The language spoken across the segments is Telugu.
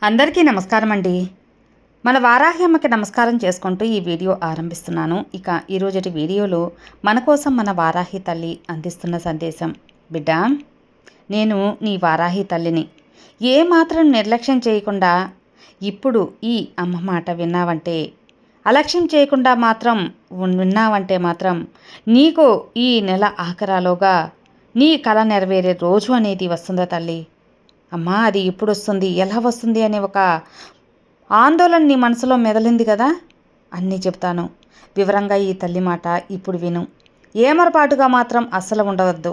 అందరికీ నమస్కారం అండి. మన వారాహి అమ్మకి నమస్కారం చేసుకుంటూ ఈ వీడియో ఆరంభిస్తున్నాను. ఇక ఈరోజటి వీడియోలో మన కోసం మన వారాహి తల్లి అందిస్తున్న సందేశం. బిడ్డ, నేను నీ వారాహి తల్లిని. ఏమాత్రం నిర్లక్ష్యం చేయకుండా ఇప్పుడు ఈ అమ్మ మాట విన్నావంటే, అలక్ష్యం చేయకుండా మాత్రం విన్నావంటే మాత్రం నీకు ఈ నెల ఆఖరాలోగా నీ కల నెరవేరే రోజు అనేది వస్తుందా తల్లి? అమ్మా, అది ఎప్పుడు వస్తుంది, ఎలా వస్తుంది అనే ఒక ఆందోళన నీ మనసులో మెదలింది కదా. అన్నీ చెప్తాను వివరంగా. ఈ తల్లి మాట ఇప్పుడు విను. ఏమరపాటుగా మాత్రం అస్సలు ఉండవద్దు.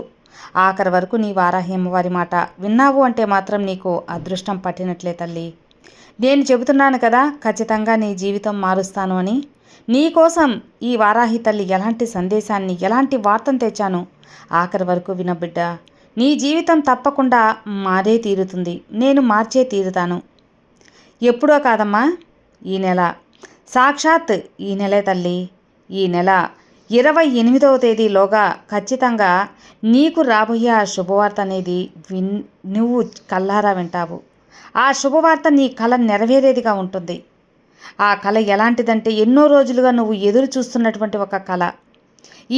ఆఖరి వరకు నీ వారాహి అమ్మవారి మాట విన్నావు అంటే మాత్రం నీకు అదృష్టం పట్టినట్లే తల్లి. నేను చెబుతున్నాను కదా, ఖచ్చితంగా నీ జీవితం మారుస్తాను అని. నీకోసం ఈ వారాహి తల్లి ఎలాంటి సందేశాన్ని, ఎలాంటి వార్తను తెచ్చాను ఆఖరి వరకు వినబిడ్డ. నీ జీవితం తప్పకుండా మారే తీరుతుంది. నేను మార్చే తీరుతాను. ఎప్పుడో కాదమ్మా, ఈ నెల. సాక్షాత్ ఈ నెలే తల్లి. ఈ నెల 28వ తేదీలోగా ఖచ్చితంగా నీకు రాబోయే ఆ శుభవార్త అనేది నువ్వు కల్లారా వింటావు. ఆ శుభవార్త నీ కల నెరవేరేదిగా ఉంటుంది. ఆ కళ ఎలాంటిదంటే, ఎన్నో రోజులుగా నువ్వు ఎదురు చూస్తున్నటువంటి ఒక కళ.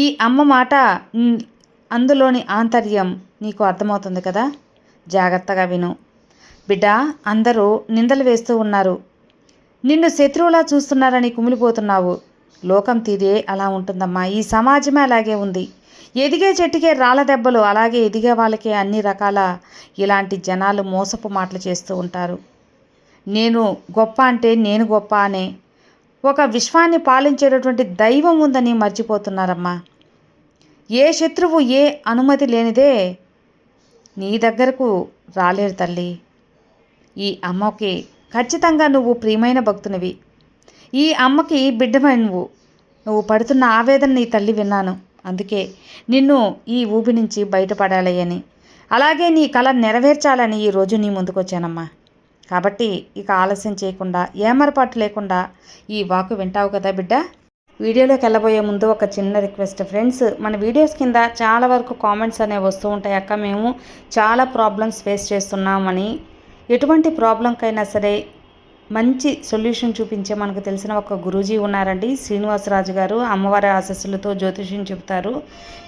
ఈ అమ్మ మాట, అందులోని ఆంతర్యం నీకు అర్థమవుతుంది కదా. జాగ్రత్తగా విను బిడ్డ. అందరూ నిందలు వేస్తూ ఉన్నారు, నిన్ను శత్రువులా చూస్తున్నారని కుమిలిపోతున్నావు. లోకం తీరే అలా ఉంటుందమ్మా. ఈ సమాజమే అలాగే ఉంది. ఎదిగే చెట్టుకే రాళ్ళ దెబ్బలు, అలాగే ఎదిగే వాళ్ళకే అన్ని రకాల ఇలాంటి జనాలు మోసపు మాటలు చేస్తూ ఉంటారు. నేను గొప్ప అంటే నేను గొప్ప అనే ఒక విశ్వాన్ని పాలించేటటువంటి దైవం ఉందని మర్చిపోతున్నారమ్మా. ఏ శత్రువు ఏ అనుమతి లేనిదే నీ దగ్గరకు రాలేరు తల్లి. ఈ అమ్మకి ఖచ్చితంగా నువ్వు ప్రియమైన భక్తునివి. ఈ అమ్మకి బిడ్డమైన నువ్వు పడుతున్న ఆవేదన నీ తల్లి విన్నాను. అందుకే నిన్ను ఈ ఊబి నుంచి బయటపడాలని, అలాగే నీ కళ నెరవేర్చాలని ఈరోజు నీ ముందుకొచ్చానమ్మా. కాబట్టి ఇక ఆలస్యం చేయకుండా, ఏమరపాటు లేకుండా ఈ వాకు వింటావు కదా బిడ్డ. వీడియోలోకి వెళ్ళబోయే ముందు ఒక చిన్న రిక్వెస్ట్ ఫ్రెండ్స్. మన వీడియోస్ కింద చాలా వరకు కామెంట్స్ అనేవి వస్తూ ఉంటాయి. అక్క, మేము చాలా ప్రాబ్లమ్స్ ఫేస్ చేస్తున్నామని. ఎటువంటి ప్రాబ్లంకైనా సరే మంచి సొల్యూషన్ చూపించే మనకు తెలిసిన ఒక గురూజీ ఉన్నారండి, శ్రీనివాసరాజు గారు. అమ్మవారి ఆశస్సులతో జ్యోతిష్యం చెబుతారు.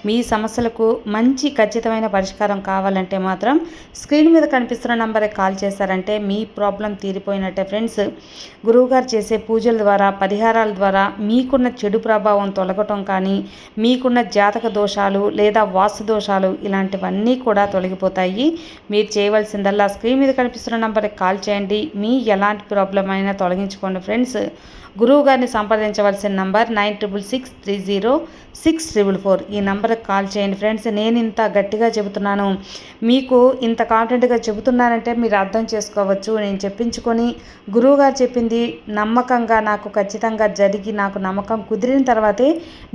మీ సమస్యలకు మంచి ఖచ్చితమైన పరిష్కారం కావాలంటే మాత్రం స్క్రీన్ మీద కనిపిస్తున్న నంబర్కి కాల్ చేశారంటే మీ ప్రాబ్లం తీరిపోయినట్టే ఫ్రెండ్స్. గురువుగారు చేసే పూజల ద్వారా, పరిహారాల ద్వారా మీకున్న చెడు ప్రభావం తొలగటం కానీ, మీకున్న జాతక దోషాలు లేదా వాస్తు దోషాలు ఇలాంటివన్నీ కూడా తొలగిపోతాయి. మీరు చేయవలసిందల్లా స్క్రీన్ మీద కనిపిస్తున్న నంబర్కి కాల్ చేయండి. మీ ఎలాంటి ప్రాబ్లం అయినా తొలగించుకోండి ఫ్రెండ్స్. గురువు గారిని సంప్రదించవలసిన నంబర్ 96630644. ఈ నంబర్కి కాల్ చేయండి ఫ్రెండ్స్. నేను ఇంత గట్టిగా చెబుతున్నాను, మీకు ఇంత కాన్ఫిడెంట్గా చెబుతున్నానంటే మీరు అర్థం చేసుకోవచ్చు. నేను చెప్పించుకొని గురువుగారు చెప్పింది నమ్మకంగా నాకు ఖచ్చితంగా జరిగి నాకు నమ్మకం కుదిరిన తర్వాతే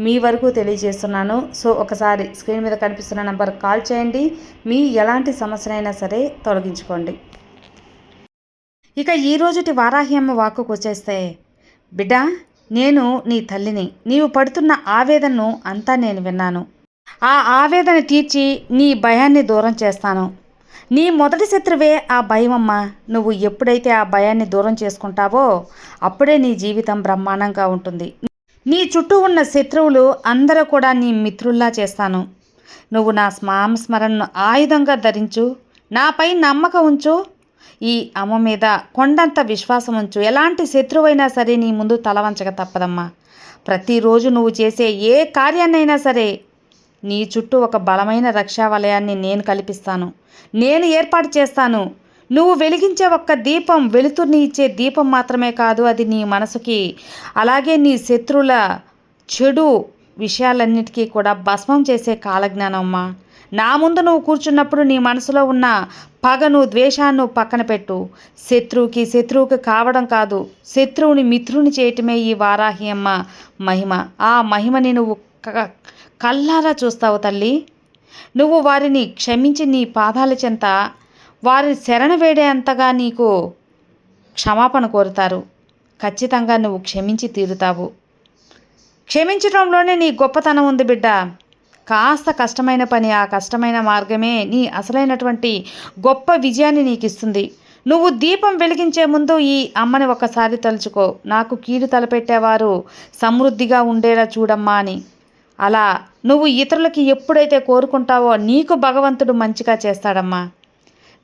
మీ వరకు తెలియజేస్తున్నాను. సో ఒకసారి స్క్రీన్ మీద కనిపిస్తున్న నంబర్కి కాల్ చేయండి. మీ ఎలాంటి సమస్యనైనా సరే తొలగించుకోండి. ఇక ఈరోజుటి వారాహి అమ్మ వాక్కుకు వచ్చేస్తే, బిడ్డ, నేను నీ తల్లిని. నీవు పడుతున్న ఆవేదనను అంతా నేను విన్నాను. ఆ ఆవేదన తీర్చి నీ భయాన్ని దూరం చేస్తాను. నీ మొదటి శత్రువే ఆ భయం అమ్మ. నువ్వు ఎప్పుడైతే ఆ భయాన్ని దూరం చేసుకుంటావో అప్పుడే నీ జీవితం బ్రహ్మాండంగా ఉంటుంది. నీ చుట్టూ ఉన్న శత్రువులు అందరూ కూడా నీ మిత్రుల్లా చేస్తాను. నువ్వు నా స్మరణను ఆయుధంగా ధరించు. నాపై నమ్మకం ఉంచు. ఈ అమ్మ మీద కొండంత విశ్వాసం ఉంచు. ఎలాంటి శత్రువైనా సరే నీ ముందు తలవంచక తప్పదమ్మా. ప్రతిరోజు నువ్వు చేసే ఏ కార్యాన్నైనా సరే నీ చుట్టూ ఒక బలమైన రక్షా వలయాన్ని నేను కల్పిస్తాను, నేను ఏర్పాటు చేస్తాను. నువ్వు వెలిగించే ఒక్క దీపం వెలుతుర్ని ఇచ్చే దీపం మాత్రమే కాదు, అది నీ మనసుకి, అలాగే నీ శత్రువుల చెడు విషయాలన్నిటికీ కూడా భస్మం చేసే కాలజ్ఞానం అమ్మా. నా ముందు నువ్వు కూర్చున్నప్పుడు నీ మనసులో ఉన్న పగను, ద్వేషాన్ని పక్కన పెట్టు. శత్రువుకి కావడం కాదు, శత్రువుని మిత్రుని చేయటమే ఈ వారాహి అమ్మ మహిమ. ఆ మహిమని నువ్వు కల్లారా చూస్తావు తల్లి. నువ్వు వారిని క్షమించి నీ పాదాల చెంత వారిని శరణ వేడేంతగా నీకు క్షమాపణ కోరుతారు. ఖచ్చితంగా నువ్వు క్షమించి తీరుతావు. క్షమించడంలోనే నీ గొప్పతనం ఉంది బిడ్డ. కాస్త కష్టమైన పని, ఆ కష్టమైన మార్గమే నీ అసలైనటువంటి గొప్ప విజయాన్ని నీకు ఇస్తుంది. నువ్వు దీపం వెలిగించే ముందు ఈ అమ్మని ఒకసారి తలుచుకో. నాకు కీడు తలపెట్టేవారు సమృద్ధిగా ఉండేలా చూడమ్మా అని. అలా నువ్వు ఇతరులకి ఎప్పుడైతే కోరుకుంటావో నీకు భగవంతుడు మంచిగా చేస్తాడమ్మా.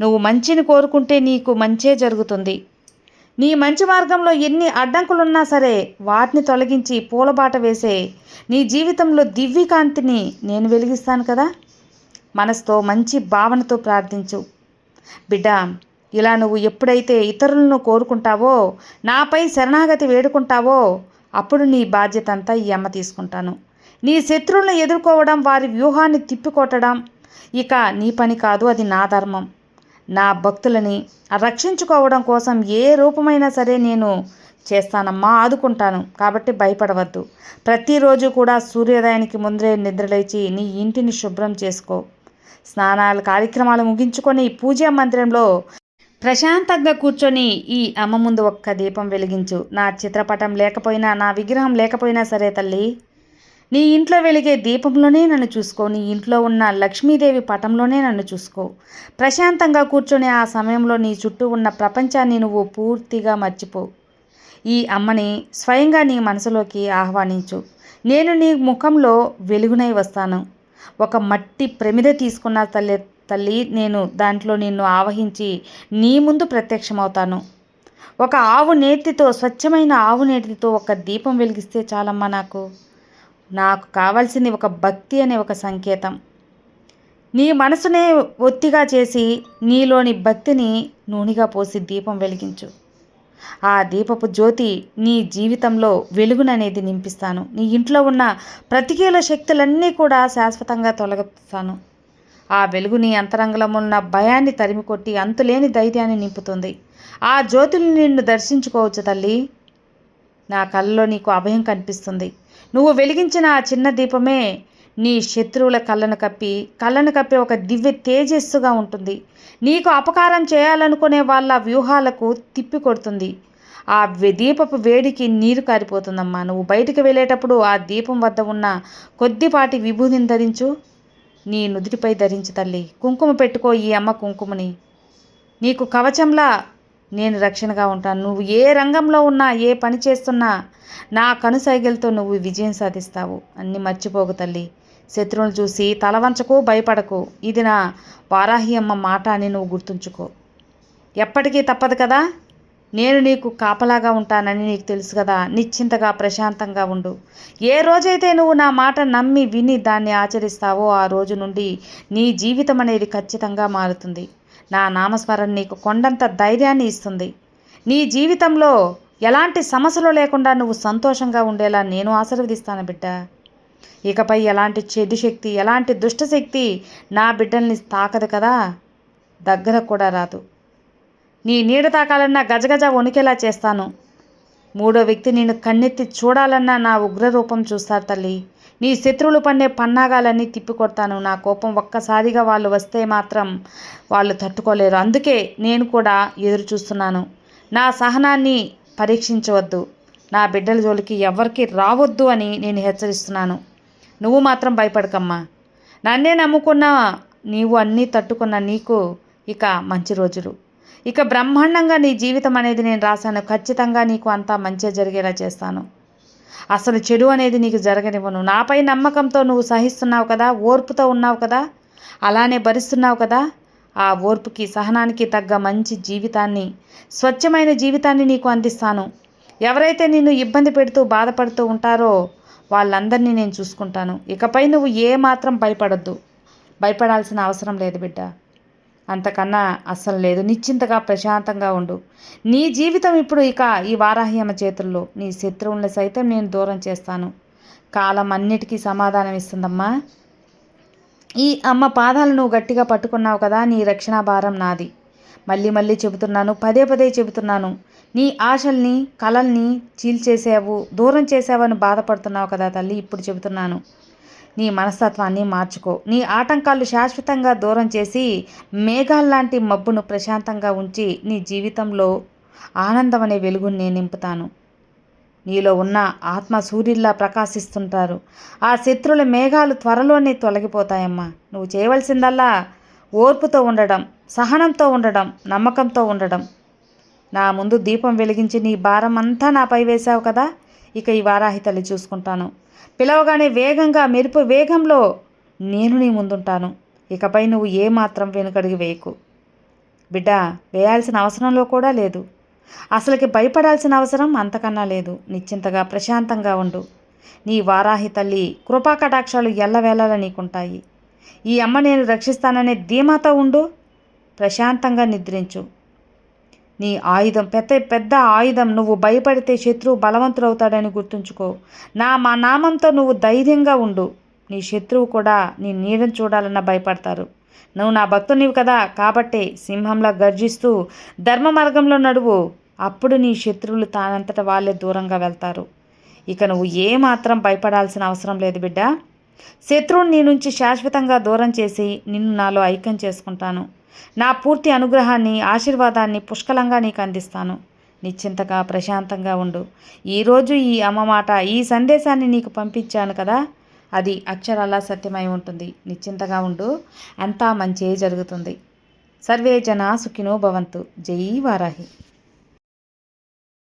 నువ్వు మంచిని కోరుకుంటే నీకు మంచే జరుగుతుంది. నీ మంచి మార్గంలో ఎన్ని అడ్డంకులున్నా సరే వాటిని తొలగించి పూలబాట వేసే నీ జీవితంలో దివ్యకాంతిని నేను వెలిగిస్తాను కదా. మనసుతో మంచి భావనతో ప్రార్థించు బిడ్డ. ఇలా నువ్వు ఎప్పుడైతే ఇతరులను కోరుకుంటావో, నాపై శరణాగతి వేడుకుంటావో, అప్పుడు నీ బాధ్యత అంతా ఈ అమ్మ తీసుకుంటాను. నీ శత్రువులను ఎదుర్కోవడం, వారి వ్యూహాన్ని తిప్పికొట్టడం ఇక నీ పని కాదు, అది నా ధర్మం. నా భక్తులని రక్షించుకోవడం కోసం ఏ రూపమైనా సరే నేను చేస్తానమ్మా, ఆదుకుంటాను. కాబట్టి భయపడవద్దు. ప్రతిరోజు కూడా సూర్యోదయానికి ముందే నిద్రలేచి నీ ఇంటిని శుభ్రం చేసుకో. స్నానాలు కార్యక్రమాలు ముగించుకొని పూజా మందిరంలో ప్రశాంతంగా కూర్చొని ఈ అమ్మ ముందు ఒక్క దీపం వెలిగించు. నా చిత్రపటం లేకపోయినా, నా విగ్రహం లేకపోయినా సరే తల్లి, నీ ఇంట్లో వెలిగే దీపంలోనే నన్ను చూసుకో. నీ ఇంట్లో ఉన్న లక్ష్మీదేవి పటంలోనే నన్ను చూసుకో. ప్రశాంతంగా కూర్చొని ఆ సమయంలో నీ చుట్టూ ఉన్న ప్రపంచాన్ని నువ్వు పూర్తిగా మర్చిపో. ఈ అమ్మని స్వయంగా నీ మనసులోకి ఆహ్వానించు. నేను నీ ముఖంలో వెలుగునై వస్తాను. ఒక మట్టి ప్రమిద తీసుకున్న తల్లి నేను దాంట్లో నిన్ను ఆవహించి నీ ముందు ప్రత్యక్షమవుతాను. ఒక ఆవు నేతితో, స్వచ్ఛమైన ఆవు నేతితో ఒక దీపం వెలిగిస్తే చాలమ్మా. నాకు కావాల్సింది ఒక భక్తి అనే ఒక సంకేతం. నీ మనసునే ఒత్తిగా చేసి నీలోని భక్తిని నూనెగా పోసి దీపం వెలిగించు. ఆ దీపపు జ్యోతి నీ జీవితంలో వెలుగుననేది నింపిస్తాను. నీ ఇంట్లో ఉన్న ప్రతికూల శక్తులన్నీ కూడా శాశ్వతంగా తొలగిస్తాను. ఆ వెలుగు నీ అంతరంగంలో ఉన్న భయాన్ని తరిమికొట్టి అంతులేని ధైర్యాన్ని నింపుతుంది. ఆ జ్యోతిని నిన్ను దర్శించుకోవచ్చు తల్లి. నా కళ్ళలో నీకు అభయం కనిపిస్తుంది. నువ్వు వెలిగించిన ఆ చిన్న దీపమే నీ శత్రువుల కళ్ళను కప్పి ఒక దివ్య తేజస్సుగా ఉంటుంది. నీకు అపకారం చేయాలనుకునే వాళ్ళ వ్యూహాలకు తిప్పి కొడుతుంది. ఆ దీపపు వేడికి నీరు కారిపోతుందమ్మా. నువ్వు బయటికి వెళ్ళేటప్పుడు ఆ దీపం వద్ద ఉన్న కొద్దిపాటి విభూతిని ధరించు. నీ నుదుటిపై ధరించు తల్లి. కుంకుమ పెట్టుకో. ఈ అమ్మ కుంకుమని నీకు కవచంలా నేను రక్షణగా ఉంటాను. నువ్వు ఏ రంగంలో ఉన్నా, ఏ పని చేస్తున్నా నా కనుసైగలతో నువ్వు విజయం సాధిస్తావు. అన్నీ మర్చిపోకు తల్లి. శత్రువులను చూసి తలవంచకు, భయపడకు. ఇది నా వారాహి అమ్మ మాట అని నువ్వు గుర్తుంచుకో. ఎప్పటికీ తప్పదు కదా. నేను నీకు కాపలాగా ఉంటానని నీకు తెలుసు కదా. నిశ్చింతగా ప్రశాంతంగా ఉండు. ఏ రోజైతే నువ్వు నా మాట నమ్మి విని దాన్ని ఆచరిస్తావో ఆ రోజు నుండి నీ జీవితం అనేది ఖచ్చితంగా మారుతుంది. నా నామస్మరణ నీకు కొండంత ధైర్యాన్ని ఇస్తుంది. నీ జీవితంలో ఎలాంటి సమస్యలు లేకుండా నువ్వు సంతోషంగా ఉండేలా నేను ఆశీర్వదిస్తాను బిడ్డ. ఇకపై ఎలాంటి చెడు శక్తి, ఎలాంటి దుష్టశక్తి నా బిడ్డల్ని తాకదు కదా, దగ్గర కూడా రాదు. నీ నీడ తాకాలన్నా గజగజ వణికేలా చేస్తాను. మూడో వ్యక్తి నేను కన్నెత్తి చూడాలన్నా నా ఉగ్రరూపం చూస్తారు తల్లి. నీ శత్రువులు పన్నే పన్నాగాలన్నీ తిప్పికొడతాను. నా కోపం ఒక్కసారిగా వాళ్ళు వస్తే మాత్రం వాళ్ళు తట్టుకోలేరు. అందుకే నేను కూడా ఎదురు చూస్తున్నాను. నా సహనాన్ని పరీక్షించవద్దు. నా బిడ్డల జోలికి ఎవరికి రావద్దు అని నేను హెచ్చరిస్తున్నాను. నువ్వు మాత్రం భయపడకమ్మా. నన్నే నమ్ముకున్న నీవు అన్నీ తట్టుకున్న నీకు ఇక మంచి రోజులు, ఇక బ్రహ్మాండంగా నీ జీవితం అనేది నేను రాశాను. ఖచ్చితంగా నీకు అంతా మంచిగా జరిగేలా చేస్తాను. అసలు చెడు అనేది నీకు జరగనివ్వను. నాపై నమ్మకంతో నువ్వు సహిస్తున్నావు కదా, ఓర్పుతో ఉన్నావు కదా, అలానే భరిస్తున్నావు కదా. ఆ ఓర్పుకి, సహనానికి తగ్గ మంచి జీవితాన్ని, స్వచ్ఛమైన జీవితాన్ని నీకు అందిస్తాను. ఎవరైతే నిన్ను ఇబ్బంది పెడుతూ బాధపడుతూ ఉంటారో వాళ్ళందరినీ నేను చూసుకుంటాను. ఇకపై నువ్వు ఏమాత్రం భయపడొద్దు. భయపడాల్సిన అవసరం లేదు బిడ్డ. అంతకన్నా అస్సలు లేదు. నిశ్చింతగా ప్రశాంతంగా ఉండు. నీ జీవితం ఇప్పుడు ఇక ఈ వారాహి అమ్మ చేతుల్లో. నీ శత్రువులను సైతం నేను దూరం చేస్తాను. కాలం అన్నిటికీ సమాధానం ఇస్తుందమ్మా. ఈ అమ్మ పాదాలు నువ్వు గట్టిగా పట్టుకున్నావు కదా, నీ రక్షణ భారం నాది. మళ్ళీ మళ్ళీ చెబుతున్నాను, పదే పదే చెబుతున్నాను. నీ ఆశల్ని, కలల్ని చీల్చేసావు, దూరం చేసావని బాధపడుతున్నావు కదా తల్లి. ఇప్పుడు చెబుతున్నాను, నీ మనస్తత్వాన్ని మార్చుకో. నీ ఆటంకాలు శాశ్వతంగా దూరం చేసి మేఘాల్లాంటి మబ్బును ప్రశాంతంగా ఉంచి నీ జీవితంలో ఆనందం అనే వెలుగుని నేను నింపుతాను. నీలో ఉన్న ఆత్మ సూర్యుల్లా ప్రకాశిస్తుంటారు. ఆ శత్రువుల మేఘాలు త్వరలోనే తొలగిపోతాయమ్మా. నువ్వు చేయవలసిందల్లా ఓర్పుతో ఉండడం, సహనంతో ఉండడం, నమ్మకంతో ఉండడం. నా ముందు దీపం వెలిగించి నీ భారం అంతా నాపై వేశావు కదా, ఇక ఈ వారాహి తల్లి చూసుకుంటాను. పిలవగానే వేగంగా మెరుపు వేగంలో నేను నీ ముందుంటాను. ఇకపై నువ్వు ఏమాత్రం వెనుకడుగు వేయకు. బిడ్డ, వేయాల్సిన అవసరంలో కూడా లేదు. అసలుకి భయపడాల్సిన అవసరం అంతకన్నా లేదు. నిశ్చింతగా ప్రశాంతంగా ఉండు. నీ వారాహి తల్లి కృపాకటాక్షాలు ఎల్లవేళలా నీకుంటాయి. ఈ అమ్మ నేను రక్షిస్తాననే ధీమాతో ఉండు. ప్రశాంతంగా నిద్రించు. నీ ఆయుధం పెద్ద ఆయుధం. నువ్వు భయపడితే శత్రువు బలవంతుడవుతాడని గుర్తుంచుకో. మా నామంతో నువ్వు ధైర్యంగా ఉండు. నీ శత్రువు కూడా నీ నీడను చూడాలన్నా భయపడతారు. నువ్వు నా భక్తునివి కదా, కాబట్టే సింహంలా గర్జిస్తూ ధర్మ మార్గంలో నడువు. అప్పుడు నీ శత్రువులు తానంతట వాళ్ళే దూరంగా వెళ్తారు. ఇక నువ్వు ఏమాత్రం భయపడాల్సిన అవసరం లేదు బిడ్డ. శత్రువుని నీ నుంచి శాశ్వతంగా దూరం చేసి నిన్ను నాలో ఐక్యం చేసుకుంటాను. నా పూర్తి అనుగ్రహాన్ని, ఆశీర్వాదాన్ని పుష్కలంగా నీకు అందిస్తాను. నిశ్చింతగా ప్రశాంతంగా ఉండు. ఈరోజు ఈ అమ్మ మాట, ఈ సందేశాన్ని నీకు పంపించాను కదా, అది అక్షరాలా సత్యమై ఉంటుంది. నిశ్చింతగా ఉండు, అంతా మంచే జరుగుతుంది. సర్వే జనా సుఖినో భవంతు. జై వారాహి.